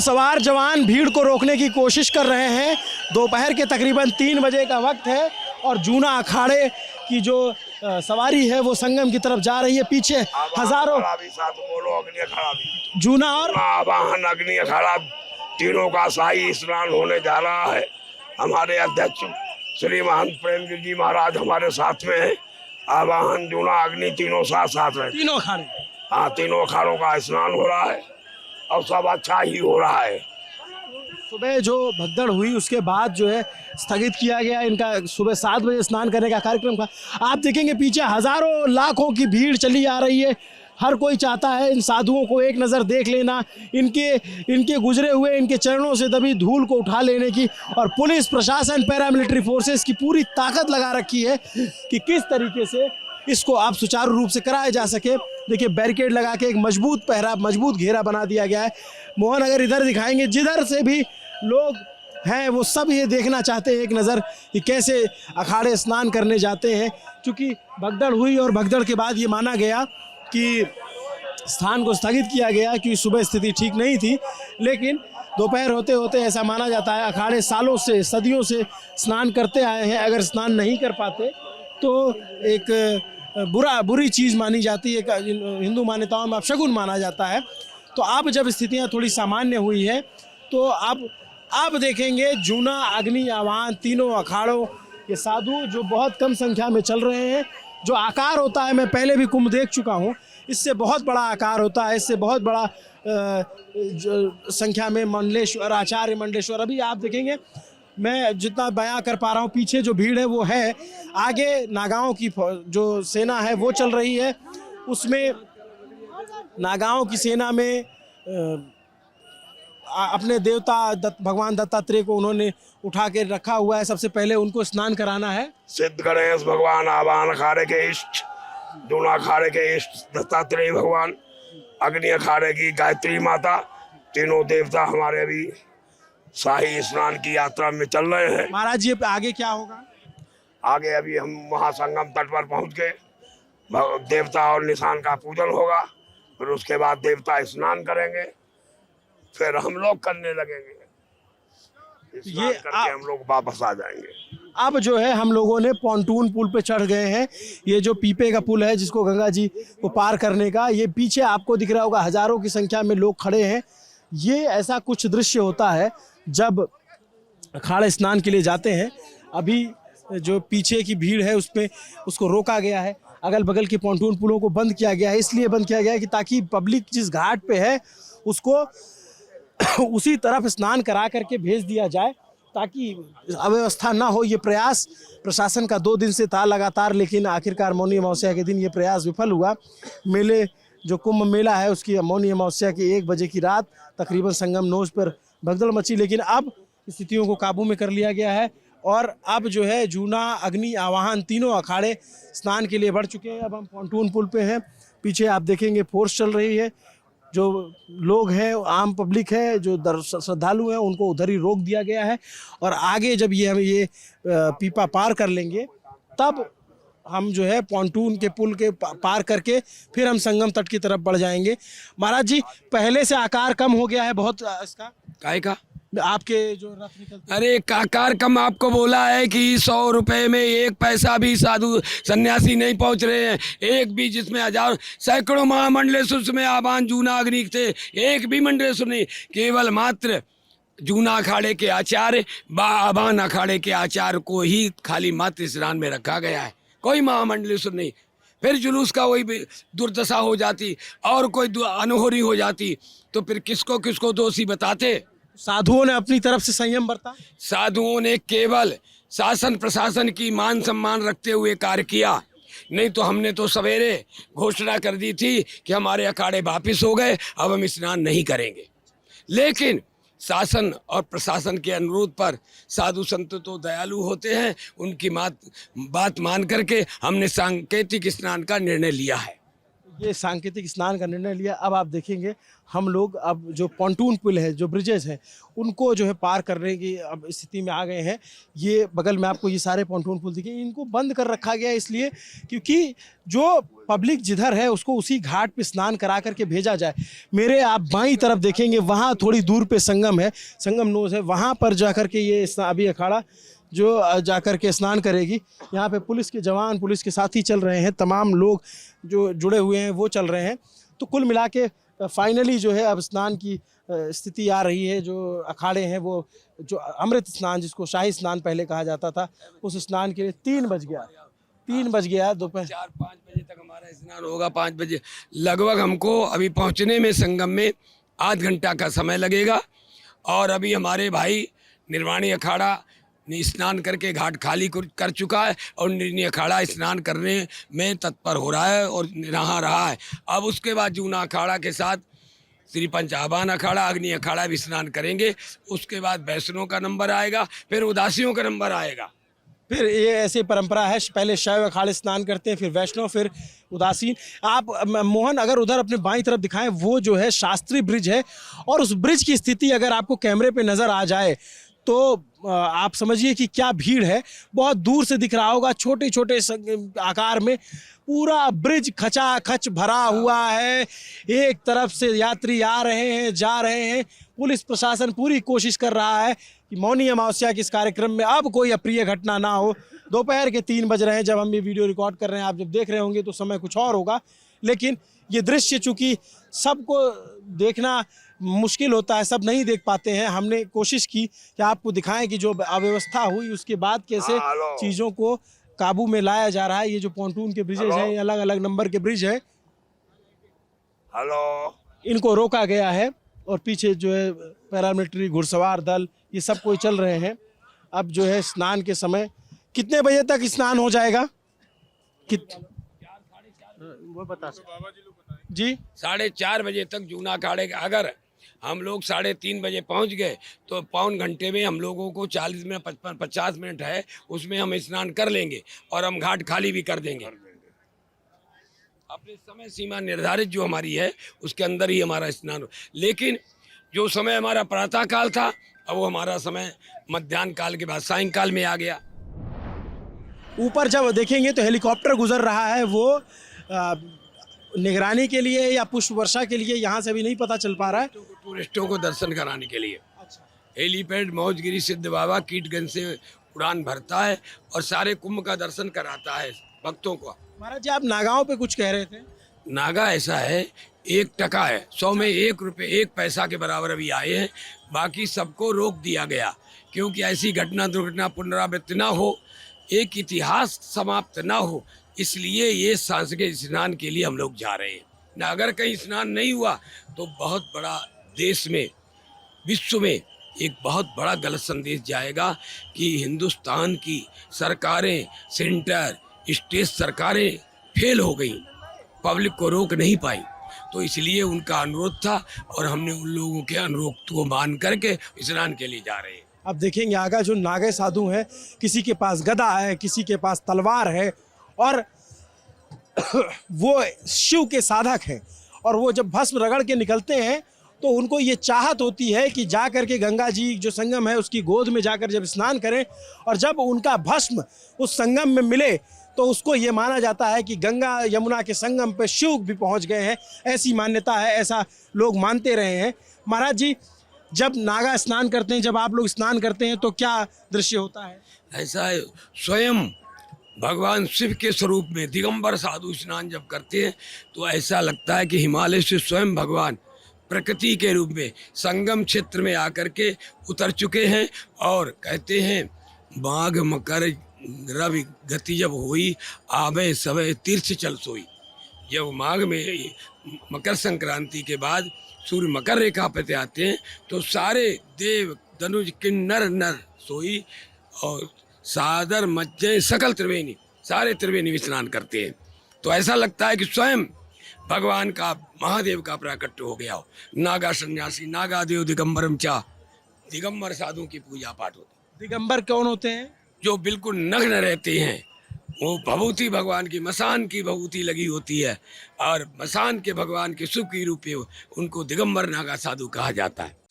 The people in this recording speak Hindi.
घुड़सवार जवान भीड़ को रोकने की कोशिश कर रहे हैं। दोपहर के तकरीबन 3 बजे का वक्त है और जूना अखाड़े की जो सवारी है वो संगम की तरफ जा रही है। पीछे हजारों जूना और आवाहन अग्नि अखाड़ा तीनों का शाही स्नान होने जा रहा है। हमारे अध्यक्ष श्री महंत प्रेमगिरी जी महाराज हमारे साथ में है। आवाहन जूना अग्नि तीनों साथ है। तीनों अखाड़े, हाँ, तीनों अखाड़ों का स्नान हो रहा है और सब अच्छा ही हो रहा है। सुबह जो भगदड़ हुई उसके बाद जो है स्थगित किया गया इनका सुबह 7 बजे स्नान करने का कार्यक्रम था। आप देखेंगे पीछे हजारों लाखों की भीड़ चली आ रही है। हर कोई चाहता है इन साधुओं को एक नज़र देख लेना, इनके गुजरे हुए इनके चरणों से दबी धूल को उठा लेने की। और पुलिस प्रशासन, पैरामिलिट्री फोर्सेस की पूरी ताकत लगा रखी है कि किस तरीके से इसको आप सुचारू रूप से कराया जा सके। देखिए बैरिकेड लगा के एक मजबूत घेरा बना दिया गया है। मोहन अगर इधर दिखाएंगे, जिधर से भी लोग हैं वो सब ये देखना चाहते हैं एक नज़र कि कैसे अखाड़े स्नान करने जाते हैं। क्योंकि भगदड़ हुई और भगदड़ के बाद ये माना गया कि स्थान को स्थगित किया गया क्योंकि सुबह स्थिति ठीक नहीं थी। लेकिन दोपहर होते होते ऐसा माना जाता है अखाड़े सालों से, सदियों से स्नान करते आए हैं। अगर स्नान नहीं कर पाते तो एक बुरी चीज़ मानी जाती है, हिंदू मान्यताओं में अपशगुन माना जाता है। तो अब जब स्थितियां थोड़ी सामान्य हुई है तो अब देखेंगे जूना अग्नि आवाहन तीनों अखाड़ों के साधु जो बहुत कम संख्या में चल रहे हैं। जो आकार होता है, मैं पहले भी कुंभ देख चुका हूँ, इससे बहुत बड़ा आकार होता है, इससे बहुत बड़ा संख्या में मंडलेश्वर, आचार्य मंडलेश्वर। अभी आप देखेंगे मैं जितना बयां कर पा रहा हूँ, पीछे जो भीड़ है वो है, आगे नागाओं की जो सेना है वो चल रही है। उसमें नागाओं की सेना में अपने देवता भगवान दत्तात्रेय को उन्होंने उठा के रखा हुआ है। सबसे पहले उनको स्नान कराना है। सिद्ध गणेश भगवान आवाहन अखाड़े के इष्ट, जूना अखाड़े के इष्ट दत्तात्रेय भगवान, अग्नि अखाड़े की गायत्री माता, तीनों देवता हमारे अभी शाही स्नान की यात्रा में चल रहे हैं। महाराज जी आगे क्या होगा? आगे अभी हम महासंगम तट पर पहुंच गए, देवता और निशान का पूजन होगा, फिर उसके बाद देवता स्नान करेंगे, फिर हम लोग करने लगेंगे। ये करके हम लोग वापस आ जाएंगे। अब जो है हम लोगों ने पॉन्टून पुल पे चढ़ गए हैं। ये जो पीपे का पुल है जिसको गंगा जी को पार करने का, ये पीछे आपको दिख रहा होगा हजारों की संख्या में लोग खड़े हैं। ये ऐसा कुछ दृश्य होता है जब अखाड़े स्नान के लिए जाते हैं। अभी जो पीछे की भीड़ है उसको रोका गया है, अगल बगल के पॉन्टून पुलों को बंद किया गया है। इसलिए बंद किया गया है कि ताकि पब्लिक जिस घाट पे है उसको उसी तरफ स्नान करा करके भेज दिया जाए ताकि अव्यवस्था ना हो। ये प्रयास प्रशासन का 2 दिन से था लगातार, लेकिन आखिरकार मौनी अमावस्या के दिन ये प्रयास विफल हुआ। मेले जो कुंभ मेला है उसकी मौनी अमावस्या की 1 बजे की रात तकरीबन संगम नोज पर भगदड़ मची, लेकिन अब स्थितियों को काबू में कर लिया गया है। और अब जो है जूना अग्नि आवाहन तीनों अखाड़े स्नान के लिए बढ़ चुके हैं। अब हम पॉन्टून पुल पे हैं, पीछे आप देखेंगे फोर्स चल रही है। जो लोग हैं, आम पब्लिक है, जो श्रद्धालु हैं, उनको उधर ही रोक दिया गया है। और आगे जब ये पीपा पार कर लेंगे तब हम जो है पॉन्टून के पुल के पार करके फिर हम संगम तट की तरफ बढ़ जाएंगे। महाराज जी पहले से आकार कम हो गया है बहुत इसका, काय का आपके जो रथ निकलते। अरे काकार कम आपको बोला है कि 100 रुपए में 1 पैसा भी साधु सन्यासी नहीं पहुंच रहे हैं। एक भी, जिसमें 1000 सैकड़ों महामंडलेश्वर में आवाहन जूना अग्नि थे, एक भी मंडलेश्वर नहीं, केवल मात्र जूना अखाड़े के आचार्य आवाहन अखाड़े के आचार्य को ही खाली मात्र स्नान में रखा गया है, कोई महामंडलेश्वर नहीं। फिर जुलूस का वही दुर्दशा हो जाती और कोई अनहोनी हो जाती तो फिर किसको किसको दोषी बताते। साधुओं ने अपनी तरफ से संयम बरता, साधुओं ने केवल शासन प्रशासन की मान सम्मान रखते हुए कार्य किया, नहीं तो हमने तो सवेरे घोषणा कर दी थी कि हमारे अखाड़े वापिस हो गए, अब हम स्नान नहीं करेंगे। लेकिन शासन और प्रशासन के अनुरोध पर साधु संत तो दयालु होते हैं, उनकी बात मान करके हमने सांकेतिक स्नान का निर्णय लिया है। ये सांकेतिक स्नान का निर्णय लिया। अब आप देखेंगे हम लोग अब जो पॉन्टून पुल है, जो ब्रिजेस हैं, उनको जो है पार करने की अब स्थिति में आ गए हैं। ये बगल में आपको ये सारे पॉन्टून पुल दिखे, इनको बंद कर रखा गया है इसलिए क्योंकि जो पब्लिक जिधर है उसको उसी घाट पे स्नान करा करके भेजा जाए। मेरे आप बाईं तरफ देखेंगे वहाँ थोड़ी दूर पे संगम है, संगम नोज है, वहाँ पर जा कर के ये अभी अखाड़ा जो जाकर के स्नान करेगी। यहाँ पे पुलिस के जवान, पुलिस के साथी चल रहे हैं, तमाम लोग जो जुड़े हुए हैं वो चल रहे हैं। तो कुल मिला के फाइनली जो है अब स्नान की स्थिति आ रही है। जो अखाड़े हैं वो जो अमृत स्नान, जिसको शाही स्नान पहले कहा जाता था, उस स्नान के लिए 3 बज गया दोपहर 4-5 बजे तक हमारा स्नान होगा। 5 बजे लगभग हमको अभी पहुंचने में संगम में आध घंटा का समय लगेगा। और अभी हमारे भाई निर्वाणी अखाड़ा स्नान करके घाट खाली कर चुका है और निर्णी अखाड़ा स्नान करने में तत्पर हो रहा है और नहा रहा है। अब उसके बाद जूना अखाड़ा के साथ श्री पंच आबान अखाड़ा, अग्नि अखाड़ा भी स्नान करेंगे। उसके बाद वैष्णव का नंबर आएगा, फिर उदासियों का नंबर आएगा। फिर ये ऐसी परंपरा है, पहले शैव अखाड़े स्नान करते हैं, फिर वैष्णव, फिर उदासीन। आप मोहन अगर उधर अपने बाईं तरफ दिखाएं, वो जो है शास्त्री ब्रिज है और उस ब्रिज की स्थिति अगर आपको कैमरे पे नज़र आ जाए तो आप समझिए कि क्या भीड़ है। बहुत दूर से दिख रहा होगा, छोटे छोटे आकार में पूरा ब्रिज खचाखच भरा हुआ है। एक तरफ से यात्री आ रहे हैं, जा रहे हैं। पुलिस प्रशासन पूरी कोशिश कर रहा है कि मौनी अमावस्या के इस कार्यक्रम में अब कोई अप्रिय घटना ना हो। दोपहर के 3 बज रहे हैं जब हम ये वीडियो रिकॉर्ड कर रहे हैं। आप जब देख रहे होंगे तो समय कुछ और होगा, लेकिन ये दृश्य चूँकि सबको देखना मुश्किल होता है, सब नहीं देख पाते हैं। हमने कोशिश की कि आपको दिखाएं कि जो अव्यवस्था हुई उसके बाद कैसे चीज़ों को काबू में लाया जा रहा है। ये जो पॉन्टून के ब्रिजेज हैं, ये अलग अलग नंबर के ब्रिज है, इनको रोका गया है और पीछे जो है पैरामिलिट्री, घुड़सवार दल, ये सब कोई चल रहे हैं। अब जो है स्नान के समय कितने बजे तक स्नान हो जाएगा? वो बता जी 4:30 बजे तक जूना अखाड़े का, अगर हम लोग 3:30 बजे पहुंच गए तो पौन घंटे में हम लोगों को 40 मिनट 50 मिनट है, उसमें हम स्नान कर लेंगे और हम घाट खाली भी कर देंगे। अपने समय सीमा निर्धारित जो हमारी है उसके अंदर ही हमारा स्नान हो। लेकिन जो समय हमारा प्रातः काल था, अब वो हमारा समय मध्याह्न काल के बाद सायंकाल में आ गया। ऊपर जब देखेंगे तो हेलीकॉप्टर गुजर रहा है, वो निगरानी के लिए या पुष्प वर्षा के लिए, यहाँ से अभी नहीं पता चल पा रहा है। टूरिस्टों को दर्शन कराने के लिए हेलीपैड मौजगिरी सिद्ध बाबा कीटगंज से उड़ान भरता है और सारे कुंभ का दर्शन कराता है भक्तों को। महाराज जी, आप नागाओं पे कुछ कह रहे थे। नागा ऐसा है, 1 टका है, 100 में 1 रुपये 1 पैसा के बराबर अभी आए हैं। बाकी सबको रोक दिया गया क्योंकि ऐसी घटना दुर्घटना पुनरावृत्ति ना हो, एक इतिहास समाप्त ना हो, इसलिए ये सांस्कृतिक स्नान के लिए हम लोग जा रहे हैं ना। अगर कहीं स्नान नहीं हुआ तो बहुत बड़ा देश में, विश्व में एक बहुत बड़ा गलत संदेश जाएगा कि हिंदुस्तान की सरकारें, सेंटर, स्टेट सरकारें फेल हो गई, पब्लिक को रोक नहीं पाई। तो इसलिए उनका अनुरोध था और हमने उन लोगों के अनुरोध को मान करके स्नान के लिए जा रहे हैं। अब देखेंगे आगे जो नागे साधु हैं, किसी के पास गदा है, किसी के पास तलवार है और वो शिव के साधक हैं। और वो जब भस्म रगड़ के निकलते हैं तो उनको ये चाहत होती है कि जा कर के गंगा जी जो संगम है उसकी गोद में जाकर जब स्नान करें, और जब उनका भस्म उस संगम में मिले तो उसको ये माना जाता है कि गंगा यमुना के संगम पे शिव भी पहुंच गए हैं। ऐसी मान्यता है, ऐसा लोग मानते रहे हैं। महाराज जी, जब नागा स्नान करते हैं, जब आप लोग स्नान करते हैं तो क्या दृश्य होता है? ऐसा है, स्वयं भगवान शिव के स्वरूप में दिगंबर साधु स्नान जब करते हैं तो ऐसा लगता है कि हिमालय से स्वयं भगवान प्रकृति के रूप में संगम क्षेत्र में आकर के उतर चुके हैं। और कहते हैं, माघ मकर रवि गति जब हुई, आवे सवे तीर्थ चल सोई। जब माघ में मकर संक्रांति के बाद सूर्य मकर रेखा पे आते हैं तो सारे देव धनुज किन्नर नर सोई और सादर मज्जय सकल त्रिवेणी, सारे त्रिवेणी स्नान करते हैं। तो ऐसा लगता है कि स्वयं भगवान का, महादेव का प्राकट्य हो गया हो। नागा सन्यासी, नागा देव दिगंबरम चा, दिगंबर साधु की पूजा पाठ होती है। दिगंबर कौन होते हैं? जो बिल्कुल नग्न रहते हैं, वो भभूति भगवान की मसान की भभूति लगी होती है और मसान के भगवान के सुख की रूपे उनको दिगंबर नागा साधु कहा जाता है।